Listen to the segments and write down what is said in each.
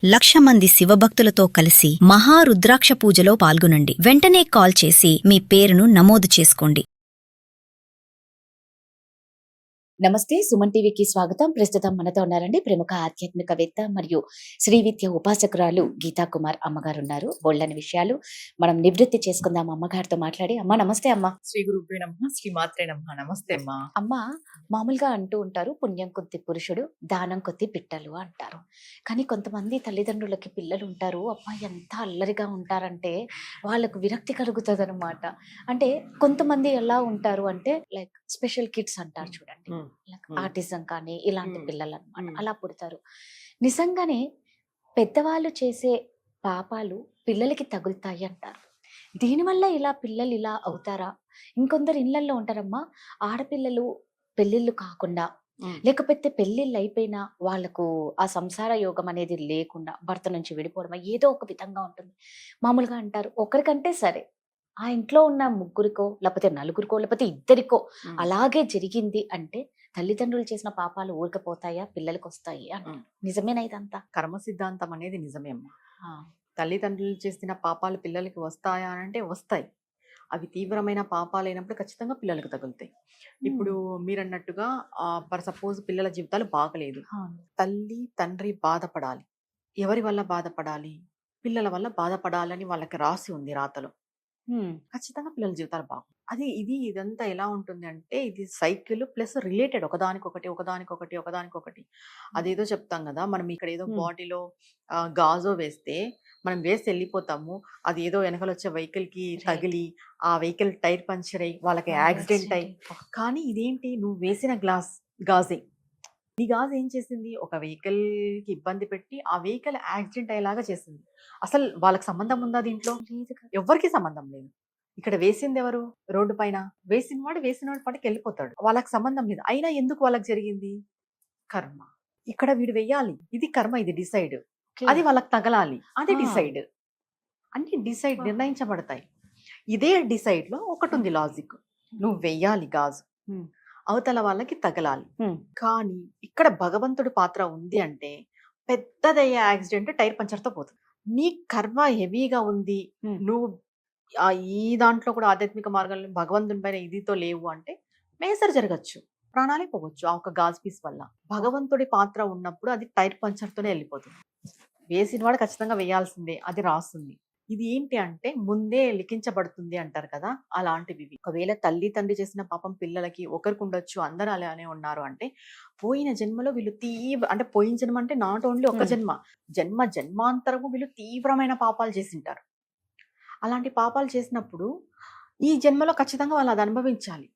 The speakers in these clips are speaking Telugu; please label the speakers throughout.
Speaker 1: 1,00,000 మంది శివభక్తులతో కలిసి మహారుద్రాక్ష పూజలో పాల్గొనండి. వెంటనే కాల్ చేసి మీ పేరును నమోదు చేసుకోండి.
Speaker 2: నమస్తే, సుమన్ టీవీకి స్వాగతం. ప్రస్తుతం మనతో ఉన్నారండి ప్రముఖ ఆధ్యాత్మికవేత్త మరియు శ్రీ విద్య ఉపాసకురాలు గీతా కుమార్ అమ్మగారు ఉన్నారు. బోల్డని విషయాలు మనం నివృత్తి చేసుకుందాం అమ్మగారితో మాట్లాడి. అమ్మ నమస్తే. అమ్మ
Speaker 3: శ్రీ గురుభ్యో నమః, శ్రీ మాత్రే నమః. నమస్తే అమ్మా.
Speaker 2: అమ్మ మామూలుగా అంటూ ఉంటారు, పుణ్యం కొద్ది పురుషుడు దానం కొద్ది పిట్టలు అంటారు. కానీ కొంతమంది తల్లిదండ్రులకి పిల్లలు ఉంటారు, అబ్బాయి ఎంత అల్లరిగా ఉంటారంటే వాళ్ళకు విరక్తి కలుగుతుంది అనమాట. అంటే కొంతమంది ఎలా ఉంటారు అంటే లైక్ స్పెషల్ కిడ్స్ అంటారు చూడండి, ఆటిజం కానీ ఇలాంటి పిల్లలు అనమాట, అలా పుడతారు. నిజంగానే పెద్దవాళ్ళు చేసే పాపాలు పిల్లలకి తగులుతాయి అంటారు. దీనివల్ల ఇలా పిల్లలు ఇలా అవుతారా? ఇంకొందరు ఇళ్లల్లో ఉంటారమ్మా, ఆడపిల్లలు పెళ్ళిళ్ళు కాకుండా లేకపోతే పెళ్ళిళ్ళు అయిపోయినా వాళ్ళకు ఆ సంసార యోగం అనేది లేకుండా భర్త నుంచి విడిపోవడం ఏదో ఒక విధంగా ఉంటుంది. మామూలుగా అంటారు, ఒకరికంటే సరే ఆ ఇంట్లో ఉన్న ముగ్గురికో లేకపోతే నలుగురికో లేకపోతే ఇద్దరికో అలాగే జరిగింది అంటే తల్లిదండ్రులు చేసిన పాపాలు ఊరకపోతాయా, పిల్లలకి వస్తాయి అంటారు. నిజమేనా ఇదంతా?
Speaker 3: కర్మ సిద్ధాంతం అనేది నిజమే అమ్మా. తల్లిదండ్రులు చేసిన పాపాలు పిల్లలకి వస్తాయా అని అంటే వస్తాయి. అవి తీవ్రమైన పాపాలు అయినప్పుడు ఖచ్చితంగా పిల్లలకు తగులుతాయి. ఇప్పుడు మీరు అన్నట్టుగా ఫర్ సపోజ్ పిల్లల జీవితాలు బాగలేదు, తల్లి తండ్రి బాధపడాలి. ఎవరి వల్ల బాధపడాలి? పిల్లల వల్ల బాధపడాలని వాళ్ళకి రాసి ఉంది రాతలో. ఖచ్చితంగా పిల్లల జీవితాలు బాగుంది. ఇదంతా ఎలా ఉంటుంది అంటే ఇది సైకిల్ ప్లస్ రిలేటెడ్, ఒకదానికొకటి. అదేదో చెప్తాం కదా, మనం ఇక్కడ ఏదో బాడీలో గాజో వేస్తే మనం వేసి వెళ్ళిపోతాము, అది ఏదో వెనకాల వచ్చే వెహికల్ కి తగిలి ఆ వెహికల్ టైర్ పంచర్ అయ్యి వాళ్ళకి యాక్సిడెంట్ అయ్యి. కానీ ఇదేంటి, నువ్వు వేసిన గాజే, నీ గాజు ఏం చేసింది, ఒక వెహికల్ కి ఇబ్బంది పెట్టి ఆ వెహికల్ యాక్సిడెంట్ అయ్యేలాగా చేసింది. అసలు వాళ్ళకి సంబంధం ఉందా దీంట్లో? ఎవరికి సంబంధం లేదు. ఇక్కడ వేసింది ఎవరు? రోడ్డు పైన వేసినవాడు పాటికి వెళ్ళిపోతాడు, వాళ్ళకి సంబంధం లేదు. అయినా ఎందుకు వాళ్ళకి జరిగింది? కర్మ. ఇక్కడ వీడు వెయ్యాలి, ఇది కర్మ, ఇది డిసైడ్. అది వాళ్ళకి తగలాలి, అది డిసైడ్. అన్ని డిసైడ్ నిర్ణయించబడతాయి. ఇదే డిసైడ్ లో ఒకటి ఉంది లాజిక్, నువ్వు వెయ్యాలి గాజు, అవతల వాళ్ళకి తగలాలి. కానీ ఇక్కడ భగవంతుడి పాత్ర ఉంది అంటే పెద్దదయ్యే యాక్సిడెంట్ టైర్ పంచర్ తో పోతుంది. నీ కర్మ హెవీగా ఉంది, నువ్వు ఈ దాంట్లో కూడా ఆధ్యాత్మిక మార్గాల్లో భగవంతుని పైన ఇదితో లేవు అంటే మేసర్ జరగచ్చు, ప్రాణాలే పోవచ్చు ఆ ఒక గాజు పీస్ వల్ల. భగవంతుడి పాత్ర ఉన్నప్పుడు అది టైర్ పంచర్ తోనే వెళ్ళిపోతుంది. వేసిన వాడు ఖచ్చితంగా వేయాల్సిందే, అది రాస్తుంది. ఇది ఏంటి అంటే ముందే లిఖించబడుతుంది అంటారు కదా, అలాంటివి. ఒకవేళ తల్లి తండ్రి చేసిన పాపం పిల్లలకి ఒకరికి ఉండొచ్చు, అందరూ అలానే ఉన్నారు అంటే పోయిన జన్మలో వీళ్ళు అంటే పోయిన జన్మ అంటే నాట్ ఓన్లీ ఒక జన్మాంతరము వీళ్ళు తీవ్రమైన పాపాలు చేసింటారు. అలాంటి పాపాలు చేసినప్పుడు ఈ జన్మలో ఖచ్చితంగా వాళ్ళు అది అనుభవించాలి.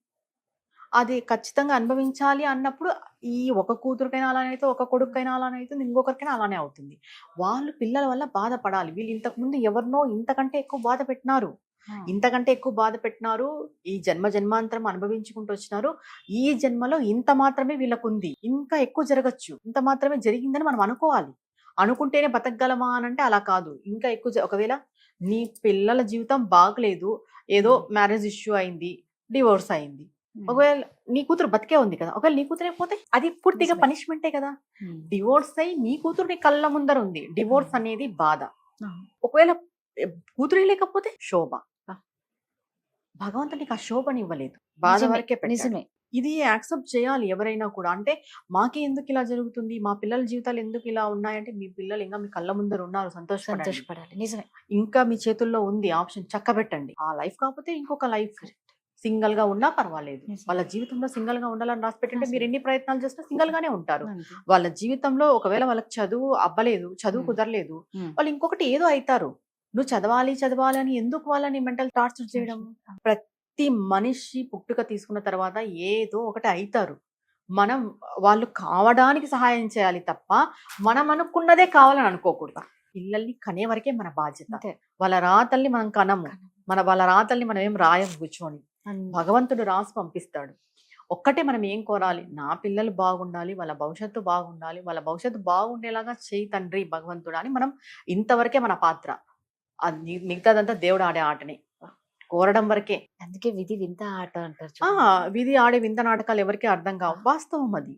Speaker 3: అది ఖచ్చితంగా అనుభవించాలి అన్నప్పుడు ఈ ఒక కూతురికైనా అలానే అయితే, ఒక కొడుకైనా అలానే అవుతుంది, ఇంకొకరికైనా అలానే అవుతుంది. వాళ్ళు పిల్లల వల్ల బాధపడాలి. వీళ్ళు ఇంతకు ముందు ఎవరినో ఇంతకంటే ఎక్కువ బాధ పెట్టినారు, ఈ జన్మాంతరం అనుభవించుకుంటూ వచ్చినారు. ఈ జన్మలో ఇంత మాత్రమే వీళ్ళకు ఉంది, ఇంకా ఎక్కువ జరగచ్చు, ఇంత మాత్రమే జరిగిందని మనం అనుకోవాలి. అనుకుంటేనే బతకగలమా అని అంటే అలా కాదు, ఇంకా ఎక్కువ. ఒకవేళ నీ పిల్లల జీవితం బాగలేదు, ఏదో మ్యారేజ్ ఇష్యూ అయింది, డివోర్స్ అయింది, ఒకవేళ నీ కూతురు బతికే ఉంది కదా, ఒకవేళ నీ కూతురే పోతే అది పూర్తిగా పనిష్మెంటే కదా. డివోర్స్ అయ్యి నీ కూతురు నీ కళ్ళ ముందర ఉంది, డివోర్స్ అనేది బాధ. ఒకవేళ కూతురే లేకపోతే శోభ. భగవంతుడు నీకు ఆ శోభని ఇవ్వలేదు, బాధ వరకే పెట్టాడు. ఇది యాక్సెప్ట్ చేయాలి ఎవరైనా కూడా. అంటే మాకే ఎందుకు ఇలా జరుగుతుంది, మా పిల్లల జీవితాలు ఎందుకు ఇలా ఉన్నాయంటే మీ పిల్లలు ఇంకా మీ కళ్ళ ముందర ఉన్నారు, సంతోషపడాలి. నిజమే, ఇంకా మీ చేతుల్లో ఉంది ఆప్షన్, చక్కబెట్టండి. ఆ లైఫ్ కాకపోతే ఇంకొక లైఫ్, సింగిల్ గా ఉన్నా పర్వాలేదు. వాళ్ళ జీవితంలో సింగిల్ గా ఉండాలని రాసి పెట్టంటే మీరు ఎన్ని ప్రయత్నాలు చేసినా సింగిల్ గానే ఉంటారు. వాళ్ళ జీవితంలో ఒకవేళ వాళ్ళకి చదువు అవ్వలేదు, చదువు కుదరలేదు, వాళ్ళు ఇంకొకటి ఏదో అవుతారు. నువ్వు చదవాలి అని ఎందుకు వాళ్ళని మెంటల్ టార్చర్ చేయడం? ప్రతి మనిషి పుట్టుక తీసుకున్న తర్వాత ఏదో ఒకటి అవుతారు. మనం వాళ్ళు కావడానికి సహాయం చేయాలి తప్ప మనం అనుకున్నదే కావాలని అనుకోకూడదు. పిల్లల్ని కనే వరకే మన బాధ్యత. వాళ్ళ రాతల్ని మనం కనము, వాళ్ళ రాతల్ని మనం ఏం రాయం కూర్చొని. భగవంతుడు రాసి పంపిస్తాడు. ఒక్కటే మనం ఏం కోరాలి, నా పిల్లలు బాగుండాలి, వాళ్ళ భవిష్యత్తు బాగుండాలి, వాళ్ళ భవిష్యత్తు బాగుండేలాగా చేయి తండ్రి భగవంతుడు అని మనం ఇంతవరకే మన పాత్ర. అది మిగతాదంతా దేవుడు ఆడే ఆటనే, కోరడం వరకే.
Speaker 2: అందుకే విధి వింత ఆట అంటారు.
Speaker 3: విధి ఆడే వింత నాటకాలు ఎవరికి అర్థం కావు, వాస్తవం అది.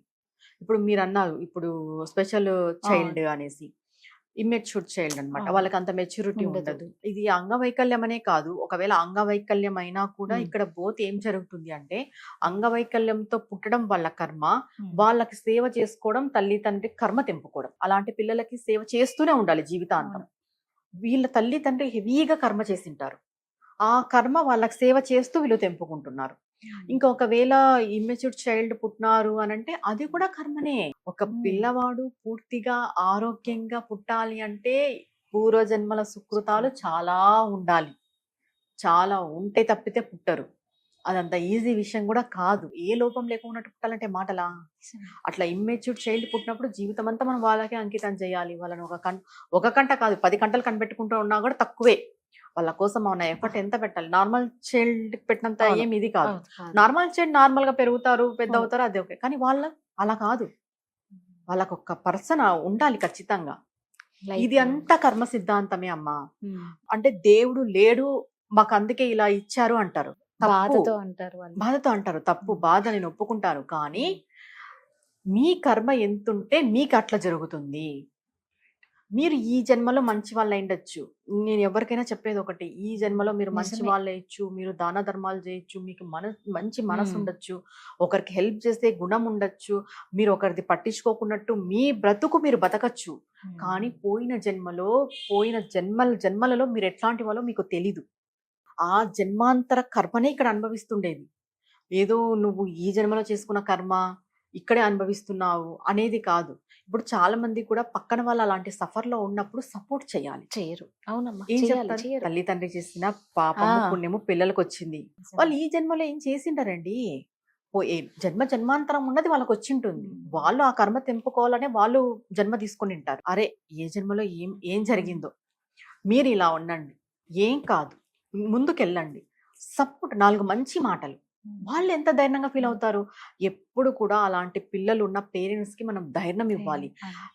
Speaker 3: ఇప్పుడు మీరు అన్నారు, ఇప్పుడు స్పెషల్ చైల్డ్ అనేసి ఇమ్మెచ్యూర్ చైల్డ్ అన్నమాట.
Speaker 2: ఆ.
Speaker 3: వాళ్ళకి అంత మెచ్యూరిటీ
Speaker 2: ఉండదు.
Speaker 3: ఉండదు. ఇది అంగవైకల్యం అనే కాదు. ఒకవేళ అంగవైకల్యం అయినా కూడా
Speaker 2: ఉమ్.
Speaker 3: ఇక్కడ బోత్ ఏం జరుగుతుంది అంటే అంగవైకల్యంతో పుట్టడం వాళ్ళ కర్మ,
Speaker 2: ఉమ్.
Speaker 3: వాళ్ళకి సేవ చేసుకోవడం తల్లి తండ్రి కర్మ తెంపుకోవడం. అలాంటి పిల్లలకి సేవ చేస్తూనే ఉండాలి జీవితాంతం.
Speaker 2: అవును.
Speaker 3: వీళ్ళ తల్లి తండ్రి హెవీగా కర్మ చేసింటారు. ఆ కర్మ వాళ్ళకి సేవ చేస్తూ వీళ్ళు తెంపుకుంటున్నారు. ఇంకా ఒకవేళ ఇమ్మెచ్యూర్ చైల్డ్ పుట్టినారు అనంటే అది కూడా కర్మనే. ఒక
Speaker 2: ఉమ్.
Speaker 3: పిల్లవాడు పూర్తిగా ఆరోగ్యంగా పుట్టాలి అంటే పూర్వజన్మల సుకృతాలు చాలా ఉండాలి. చాలా ఉంటే తప్పితే పుట్టరు. అదంత ఈజీ విషయం కూడా కాదు. ఏ లోపం లేకుండా పుట్టాలంటే మాటలా? అట్లా ఇమ్మెచ్యూర్ చైల్డ్ పుట్టినప్పుడు జీవితం అంతా మనం వాళ్ళకే అంకితం చేయాలి. వాళ్ళని ఒక కంట కాదు 10 కంటలు కనిపెట్టుకుంటూ ఉన్నా కూడా తక్కువే. వాళ్ళ కోసం మన ఎఫర్ట్ ఎంత పెట్టాలి? నార్మల్ చైల్డ్ పెట్టినంత
Speaker 2: అవును.
Speaker 3: ఏం ఇది కాదు.
Speaker 2: అవును, కాదు.
Speaker 3: నార్మల్ చైల్డ్ నార్మల్ గా పెరుగుతారు, పెద్ద
Speaker 2: అవును.
Speaker 3: అవుతారు, అది ఓకే. కానీ వాళ్ళ అలా కాదు. వాళ్ళకు ఒక పర్సన్ ఉండాలి ఖచ్చితంగా.
Speaker 2: Life
Speaker 3: ఇది
Speaker 2: long.
Speaker 3: అంతా కర్మ సిద్ధాంతమే అమ్మా.
Speaker 2: ఉమ్.
Speaker 3: అంటే దేవుడు లేడు మాకు అందుకే ఇలా ఇచ్చారు అంటారు. తప్పు.
Speaker 2: బాధతో అంటారు వాళ్ళు.
Speaker 3: బాధతో అంటారు. తప్పు. బాధ నేను ఒప్పుకుంటాను. కానీ మీ కర్మ ఎంతుంటే మీకు అట్లా జరుగుతుంది. మీరు ఈ జన్మలో మంచి వాళ్ళు అయిండొచ్చు. నేను ఎవరికైనా చెప్పేది ఒకటి, ఈ జన్మలో మీరు మంచి
Speaker 2: నిజమే.
Speaker 3: వాళ్ళు అయ్యొచ్చు, మీరు దాన ధర్మాలు చేయొచ్చు, మీకు మంచి మనసు
Speaker 2: ఉమ్.
Speaker 3: ఉండొచ్చు, ఒకరికి హెల్ప్ చేసే గుణం ఉండొచ్చు, మీరు ఒకరిది పట్టించుకోకున్నట్టు మీ బ్రతుకు మీరు బతకచ్చు.
Speaker 2: ఉమ్.
Speaker 3: కానీ పోయిన జన్మలలో మీరు ఎట్లాంటి వాళ్ళో మీకు తెలీదు. ఆ జన్మాంతర కర్మనే ఇక్కడ అనుభవిస్తుండేది. ఏదో నువ్వు ఈ జన్మలో చేసుకున్న కర్మ ఇక్కడే అనుభవిస్తున్నావు అనేది కాదు. ఇప్పుడు చాలా మంది కూడా పక్కన వాళ్ళు అలాంటి సఫర్ లో ఉన్నప్పుడు సపోర్ట్ చేయాలి.
Speaker 2: చేయరు. అవునమ్మా,
Speaker 3: ఏం
Speaker 2: చేయాలి,
Speaker 3: చెప్తారు?
Speaker 2: చేయరు.
Speaker 3: తల్లి తండ్రి చేసిన పాపము
Speaker 2: ఆ.
Speaker 3: పుణ్యము పిల్లలకు వచ్చింది. వాళ్ళు ఈ జన్మలో ఏం చేసింటారండి? జన్మాంతరం ఉన్నది వాళ్ళకి వచ్చింటుంది. వాళ్ళు ఆ కర్మ తెంపుకోవాలనే వాళ్ళు జన్మ తీసుకొని ఉంటారు. అరే ఏ జన్మలో ఏం జరిగిందో మీరు ఇలా ఉండండి, ఏం కాదు, ముందుకెళ్ళండి, సపోర్ట్ 4 మంచి మాటలు. వాళ్ళు ఎంత ధైర్యంగా ఫీల్ అవుతారు. ఎప్పుడు కూడా అలాంటి పిల్లలు ఉన్న పేరెంట్స్ కి మనం ధైర్యం ఇవ్వాలి.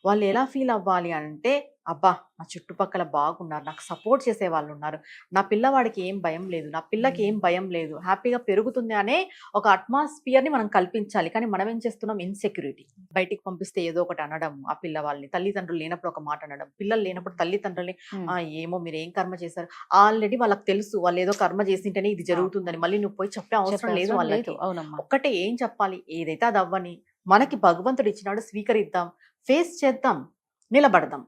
Speaker 3: వాళ్ళు ఎలా ఫీల్ అవ్వాలి అంటే, అబ్బా నా చుట్టుపక్కల బాగున్నారు, నాకు సపోర్ట్ చేసే వాళ్ళు ఉన్నారు, నా పిల్లవాడికి ఏం భయం లేదు, నా పిల్లకి ఏం భయం లేదు, హ్యాపీగా పెరుగుతుంది అనే ఒక అట్మాస్ఫియర్ ని మనం కల్పించాలి. కానీ మనం ఏం చేస్తున్నాం? ఇన్సెక్యూరిటీ. బయటికి పంపిస్తే ఏదో ఒకటి అనడం, ఆ పిల్లవాళ్ళని, తల్లిదండ్రులు లేనప్పుడు ఒక మాట అనడం, పిల్లలు లేనప్పుడు తల్లిదండ్రుల్ని ఏమో మీరు ఏం కర్మ చేశారు, ఆల్రెడీ వాళ్ళకి తెలుసు వాళ్ళు ఏదో కర్మ చేసింటేనే ఇది జరుగుతుందని. మళ్ళీ నువ్వు పోయి చెప్పే అవసరం లేదు వాళ్ళకి.
Speaker 2: అవునమ్మా.
Speaker 3: ఒక్కటే ఏం చెప్పాలి, ఏదైతే అది అవ్వని, మనకి భగవంతుడు ఇచ్చినాడు, స్వీకరిద్దాం, ఫేస్ చేద్దాం, నిలబడదాం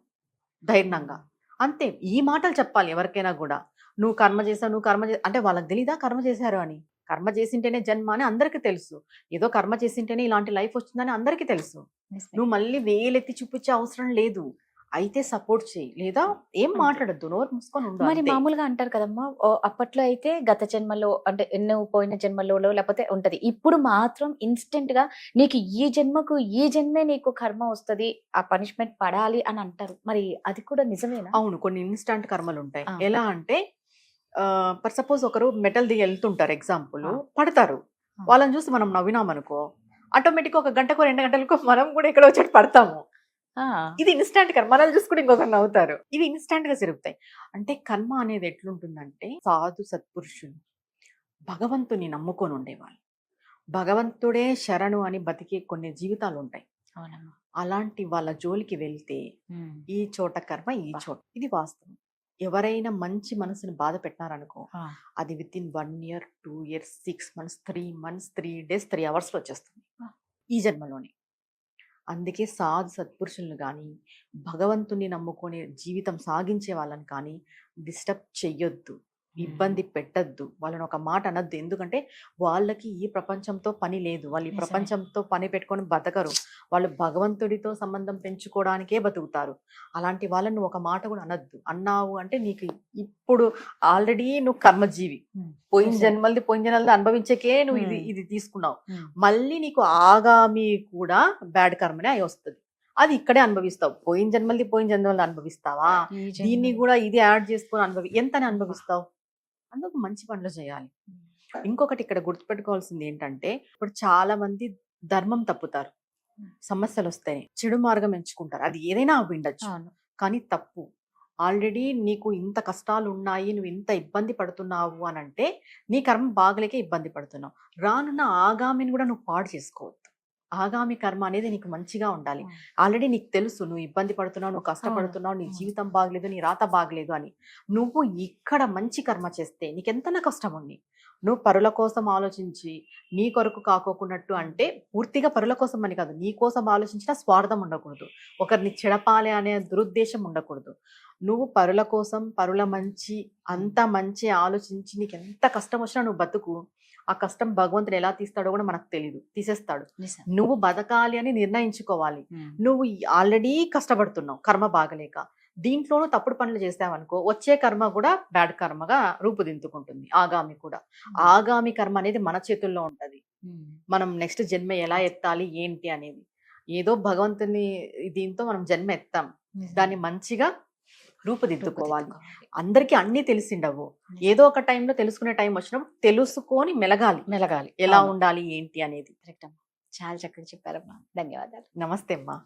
Speaker 3: ధైర్యంగా. అంతే. ఈ మాటలు చెప్పాలి ఎవరికైనా కూడా. నువ్వు కర్మ చేసావు, అంటే వాళ్ళకి తెలీదా కర్మ చేశారు అని? కర్మ చేసింటేనే జన్మ అని అందరికీ తెలుసు. ఏదో కర్మ చేసింటేనే ఇలాంటి లైఫ్ వచ్చిందని అందరికీ తెలుసు.
Speaker 2: నిజమే.
Speaker 3: నువ్వు మళ్ళీ వేలెత్తి చూపించే అవసరం లేదు. అయితే సపోర్ట్ చేయి, లేదా ఏం
Speaker 2: అంతే.
Speaker 3: మాట్లాడద్దు, నోరు మూసుకొని ఉండు.
Speaker 2: మరి
Speaker 3: అంతే.
Speaker 2: మామూలుగా అంటారు కదమ్మా, అప్పట్లో అయితే గత జన్మలో అంటే ఎన్నో పోయిన జన్మలో లేకపోతే ఉంటది. ఇప్పుడు మాత్రం ఇన్స్టెంట్ గా నీకు ఈ జన్మకు ఈ జన్మే నీకు కర్మ వస్తది, ఆ పనిష్మెంట్ పడాలి అని అంటారు. మరి అది కూడా నిజమేనా?
Speaker 3: అవును, కొన్ని ఇన్స్టాంట్ కర్మలు ఉంటాయి.
Speaker 2: ఆ.
Speaker 3: ఎలా అంటే ఫర్ సపోజ్ ఒకరు మెటల్ దిగి వెళ్తుంటారు, ఎగ్జాంపుల్
Speaker 2: ఆ.
Speaker 3: పడతారు.
Speaker 2: ఆ.
Speaker 3: వాళ్ళని చూసి మనం నవ్వినామనుకో, ఆటోమేటిక్ 1 గంటకో 2 గంటలకో మనం కూడా ఎక్కడో వచ్చి పడతాము.
Speaker 2: ఆ.
Speaker 3: ఇది ఇన్స్టాంట్ కర్మ. మనల్ని చూసుకుని ఇంకొకరు నవ్వుతారు. ఇవి ఇన్స్టాంట్ గా జరుగుతాయి. అంటే కర్మ అనేది ఎట్లుంటుందంటే, సాధు సత్పురుషులు భగవంతుని నమ్ముకొని ఉండేవాళ్ళు, భగవంతుడే శరణు అని బతికే కొన్ని జీవితాలు ఉంటాయి.
Speaker 2: అవునమ్మా.
Speaker 3: అలాంటి వాళ్ళ జోలికి వెళ్తే
Speaker 2: ఉమ్.
Speaker 3: ఈ చోట కర్మ, ఈ చోట, ఇది వాస్తవం. ఎవరైనా మంచి మనసుని బాధ పెట్టినారనుకో,
Speaker 2: ఆ.
Speaker 3: అది with in 1 year 2 years 6 months 3 months 3 days 3 hours లో వచ్చేస్తుంది ఈ జన్మలోనే. అందుకే సాధు సత్పురుషులను కానీ, భగవంతుని నమ్ముకొని జీవితం సాగించే వాళ్ళని కానీ డిస్టర్బ్ చెయ్యొద్దు, ఇబ్బంది పెట్టద్దు, వాళ్ళని ఒక మాట అనద్దు. ఎందుకంటే వాళ్ళకి ఈ ప్రపంచంతో పని లేదు, వాళ్ళు ఈ
Speaker 2: నిజమే.
Speaker 3: ప్రపంచంతో పని పెట్టుకొని బతకరు, వాళ్ళు భగవంతుడితో సంబంధం పెంచుకోవడానికే బతుకుతారు. అలాంటి వాళ్ళని నువ్వు ఒక మాట కూడా అనద్దు. అన్నావు అంటే నీకు ఇప్పుడు ఆల్రెడీ నువ్వు కర్మజీవి, పోయిన జన్మలది అనుభవించకే నువ్వు ఇది తీసుకున్నావు. మళ్ళీ నీకు ఆగామి కూడా బ్యాడ్ కర్మనే అయి వస్తుంది, అది ఇక్కడే అనుభవిస్తావు. పోయిన జన్మలది అనుభవిస్తావా? దీన్ని కూడా ఇది యాడ్ చేసుకొని ఎంతని అనుభవిస్తావు? అందుకు మంచి పనులు చేయాలి. ఇంకొకటి ఇక్కడ గుర్తుపెట్టుకోవాల్సింది ఏంటంటే, ఇప్పుడు చాలా మంది ధర్మం తప్పుతారు, సమస్యలు వస్తాయి, చెడు మార్గం ఎంచుకుంటారు. అది ఏదైనా అవ్విండొచ్చు, కానీ తప్పు. ఆల్రెడీ నీకు ఇంత కష్టాలు ఉన్నాయి, నువ్వు ఇంత ఇబ్బంది పడుతున్నావు అని అంటే నీ కర్మ బాగలేకే ఇబ్బంది పడుతున్నావు. రానున్న ఆగామిని కూడా నువ్వు పాడు చేసుకోవద్దు. ఆగామి కర్మ అనేది నీకు మంచిగా ఉండాలి.
Speaker 2: అవును.
Speaker 3: ఆల్రెడీ నీకు తెలుసు నువ్వు ఇబ్బంది పడుతున్నావు, నువ్వు కష్టపడుతున్నావు, నీ
Speaker 2: అవును.
Speaker 3: జీవితం బాగలేదు, నీ రాత బాగలేదు అని. నువ్వు ఇక్కడ మంచి కర్మ చేస్తే నీకెంతనా కష్టం ఉంది. నువ్వు పరుల కోసం ఆలోచించి నీ కొరకు కాకోకున్నట్టు అంటే పూర్తిగా పరుల కోసం అని కాదు, నీ కోసం ఆలోచించిన స్వార్థం ఉండకూడదు, ఒకరిని చెడపాలి అనే దురుద్దేశం ఉండకూడదు. నువ్వు పరుల కోసం పరుల మంచి అంత మంచి ఆలోచించి నీకు ఎంత కష్టం వచ్చినా నువ్వు బతుకు. ఆ కష్టం భగవంతుడు ఎలా తీస్తాడో కూడా మనకు తెలియదు, తీసేస్తాడు.
Speaker 2: నిజం.
Speaker 3: నువ్వు బతకాలి అని నిర్ణయించుకోవాలి.
Speaker 2: ఉమ్.
Speaker 3: నువ్వు ఆల్రెడీ కష్టపడుతున్నావు కర్మ బాగలేక, దీంట్లోనూ తప్పుడు పనులు చేసావనుకో వచ్చే కర్మ కూడా బ్యాడ్ కర్మగా రూపుదిద్దుకుంటుంది. ఆగామి కూడా. ఆగామి కర్మ అనేది మన చేతుల్లో ఉంటది.
Speaker 2: ఉమ్.
Speaker 3: మనం నెక్స్ట్ జన్మ ఎలా ఎత్తాలి ఏంటి అనేది ఏదో భగవంతుని దీంతో మనం జన్మ ఎత్తాం,
Speaker 2: నిజం.
Speaker 3: దాన్ని మంచిగా రూపుదిద్దుకోవాలి.
Speaker 2: రూపుదిద్దుకోవాలి.
Speaker 3: అందరికీ అన్ని తెలిసిండవు, ఏదో ఒక టైంలో తెలుసుకునే టైం వచ్చినప్పుడు తెలుసుకొని మెలగాలి
Speaker 2: మెలగాలి.
Speaker 3: ఎలా
Speaker 2: అవును.
Speaker 3: ఉండాలి ఏంటి అనేది.
Speaker 2: కరెక్ట్ అమ్మా. చాలా చక్కగా చెప్పారమ్మా. ధన్యవాదాలు.
Speaker 3: నమస్తే అమ్మా.